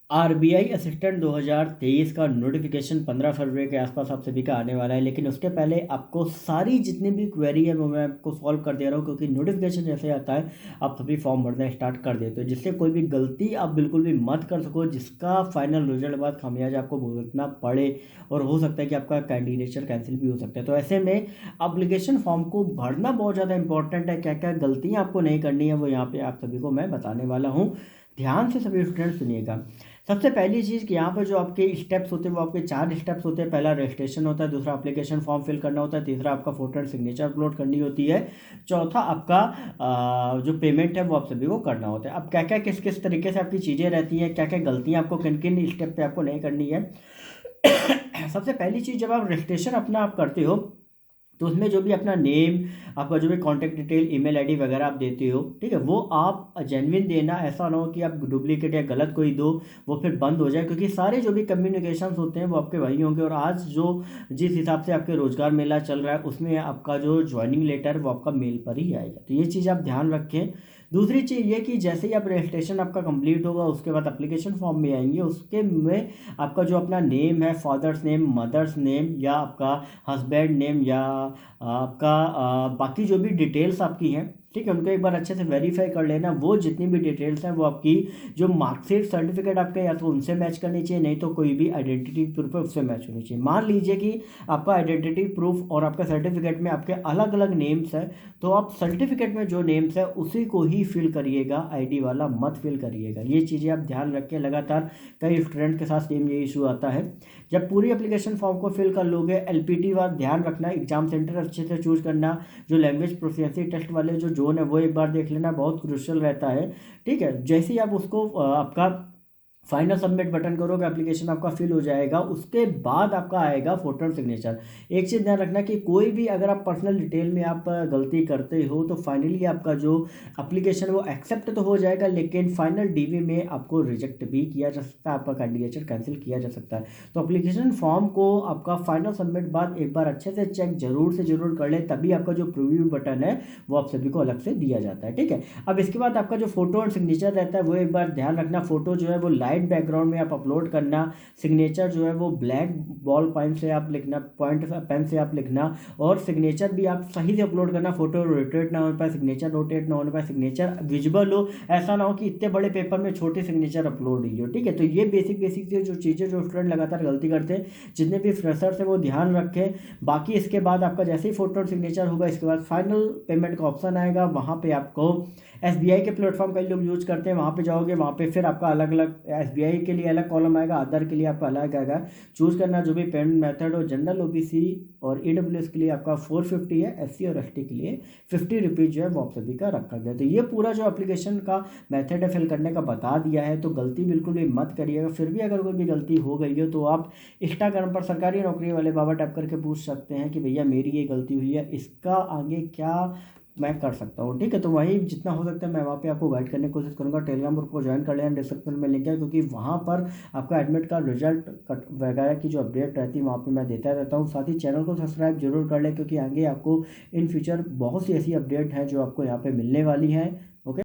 RBI assistant 2023 का notification 15 फरवरी के आसपास आप सभी का आने वाला है, लेकिन उसके पहले आपको सारी जितनी भी क्वेरी है वो मैं आपको सॉल्व कर दे रहा हूँ, क्योंकि नोटिफिकेशन जैसे आता है आप सभी फॉर्म भरना स्टार्ट कर देते हो, जिससे कोई भी गलती आप बिल्कुल भी मत कर सको, जिसका फाइनल रिजल्ट बाद खामियाजा आपको भुगतना पड़े और हो सकता है कि आपका कैंडिडेचर कैंसिल भी हो सकता है। तो ऐसे में अप्लीकेशन फॉर्म को भरना बहुत ज़्यादा इंपॉर्टेंट है। क्या क्या गलतियाँ आपको नहीं करनी है वो यहाँ पे आप सभी को मैं बताने वाला हूँ। ध्यान से सभी स्टूडेंट सुनिएगा। सबसे पहली चीज़ कि यहाँ पर जो आपके स्टेप्स होते हैं वो आपके 4 स्टेप्स होते हैं। पहला रजिस्ट्रेशन होता है, दूसरा एप्लीकेशन फॉर्म फिल करना होता है, तीसरा आपका फोटो एंड सिग्नेचर अपलोड करनी होती है, चौथा आपका जो पेमेंट है वो आप सभी को करना होता है। अब क्या क्या किस किस तरीके से आपकी चीज़ें रहती हैं, क्या क्या गलतियाँ आपको किन किन स्टेप पे आपको नहीं करनी है। सबसे पहली चीज़, जब आप रजिस्ट्रेशन अपना आप करते हो तो उसमें जो भी अपना नेम, आपका जो भी कॉन्टैक्ट डिटेल, ईमेल आईडी वगैरह आप देते हो, ठीक है, वो आप जेन्युइन देना। ऐसा ना हो कि आप डुप्लीकेट या गलत कोई दो, वो फिर बंद हो जाए, क्योंकि सारे जो भी कम्युनिकेशंस होते हैं वो आपके वही होंगे। और आज जो जिस हिसाब से आपके रोजगार मेला चल रहा है उसमें आपका जो ज्वाइनिंग लेटर वो आपका मेल पर ही आएगा, तो ये चीज़ आप ध्यान रखें। दूसरी चीज़ ये कि जैसे ही आप रजिस्ट्रेशन आपका कंप्लीट होगा उसके बाद एप्लीकेशन फॉर्म में आएंगे, उसके में आपका जो अपना नेम है, फादर्स नेम, मदर्स नेम, या आपका हस्बैंड नेम, या आपका बाकी जो भी डिटेल्स आपकी हैं, ठीक है, उनको एक बार अच्छे से वेरीफाई कर लेना। वो जितनी भी डिटेल्स हैं वो आपकी जो मार्कशीट सर्टिफिकेट आपके या तो उनसे मैच करनी चाहिए, नहीं तो कोई भी आइडेंटिटी प्रूफ है उससे मैच होनी चाहिए। मान लीजिए कि आपका आइडेंटिटी प्रूफ और आपका सर्टिफिकेट में आपके अलग अलग नेम्स हैं, तो आप सर्टिफिकेट में जो नेम्स है उसी को ही फिल करिएगा, आईडी वाला मत फिल करिएगा। ये चीज़ें आप ध्यान रखें। लगातार कई स्टूडेंट के साथ सेम ये इशू आता है। जब पूरी एप्लीकेशन फॉर्म को फिल कर लोगे, एलपीटी वाला ध्यान रखना, एग्जाम सेंटर अच्छे से चूज करना, जो लैंग्वेज प्रोफिशिएंसी टेस्ट वाले जो जोन है वो एक बार देख लेना, बहुत क्रूशियल रहता है। ठीक है, जैसे ही आप उसको आपका फाइनल सबमिट बटन करोगे, एप्लीकेशन आपका फिल हो जाएगा, उसके बाद आपका आएगा फोटो और सिग्नेचर। एक चीज़ ध्यान रखना कि कोई भी अगर आप पर्सनल डिटेल में आप गलती करते हो तो फाइनली आपका जो एप्लीकेशन वो एक्सेप्ट तो हो जाएगा, लेकिन फाइनल डीवी में आपको रिजेक्ट भी किया जा सकता है, आपका कैंडिडेचर कैंसिल किया जा सकता है। तो एप्लीकेशन फॉर्म को आपका फाइनल सबमिट बाद एक बार अच्छे से चेक जरूर से जरूर कर ले, तभी आपका जो प्रीव्यू बटन है वो आप सभी को अलग से दिया जाता है। ठीक है, अब इसके बाद आपका जो फोटो और सिग्नेचर रहता है वो एक बार ध्यान रखना। फोटो जो है वो लाइट बैकग्राउंड में आप अपलोड करना, सिग्नेचर जो है वो ब्लैक बॉल पेन से आप लिखना, पॉइंट पेन से आप लिखना, और सिग्नेचर भी आप सही से अपलोड करना। फोटो रोटेट ना हो पाए, सिग्नेचर रोटेट ना होने पाए, सिग्नेचर विजिबल हो, ऐसा ना हो कि इतने बड़े पेपर में छोटे सिग्नेचर अपलोड ही हो। ठीक है, तो ये बेसिक बेसिक जो चीज़ें जो स्टूडेंट लगातार गलती करते हैं, जितने भी फ्रेशर्स हैं वो ध्यान रखें। बाकी इसके बाद आपका जैसे ही फोटो और सिग्नेचर होगा, इसके बाद फाइनल पेमेंट का ऑप्शन आएगा, वहाँ पे आपको एसबीआई के प्लेटफॉर्म कई लोग यूज करते हैं, वहाँ पे जाओगे, वहाँ पे फिर आपका अलग अलग एसबीआई के लिए अलग कॉलम आएगा, अदर के लिए आपका अलग आएगा। चूज करना जो भी पेमेंट मेथड हो। जनरल ओबीसी और ईडब्ल्यूएस के लिए आपका 450 है, एससी और एसटी के लिए 50 रुपीज़ जो है वो आप सभी का रखा गया। तो ये पूरा जो एप्लीकेशन का मेथड है फिल करने का बता दिया है, तो गलती बिल्कुल भी मत करिएगा। फिर भी अगर कोई भी गलती हो गई हो तो आप इंस्टाग्राम पर सरकारी नौकरी वाले बाबा टाइप करके पूछ सकते हैं कि भैया मेरी ये गलती हुई है, इसका आगे क्या मैं कर सकता हूँ। ठीक है, तो वहीं जितना हो सकता है मैं वहाँ पे आपको गाइड करने की कोशिश करूँगा। टेलीग्राम ग्रुप को ज्वाइन कर लेना, डिस्क्रिप्शन में लिंक है, क्योंकि वहाँ पर आपका एडमिट कार्ड रिजल्ट वगैरह की जो अपडेट रहती है वहाँ पे मैं देता रहता हूँ। साथ ही चैनल को सब्सक्राइब जरूर कर लें, क्योंकि आगे आपको इन फ्यूचर बहुत सी ऐसी अपडेट है जो आपको यहाँ पे मिलने वाली है। ओके।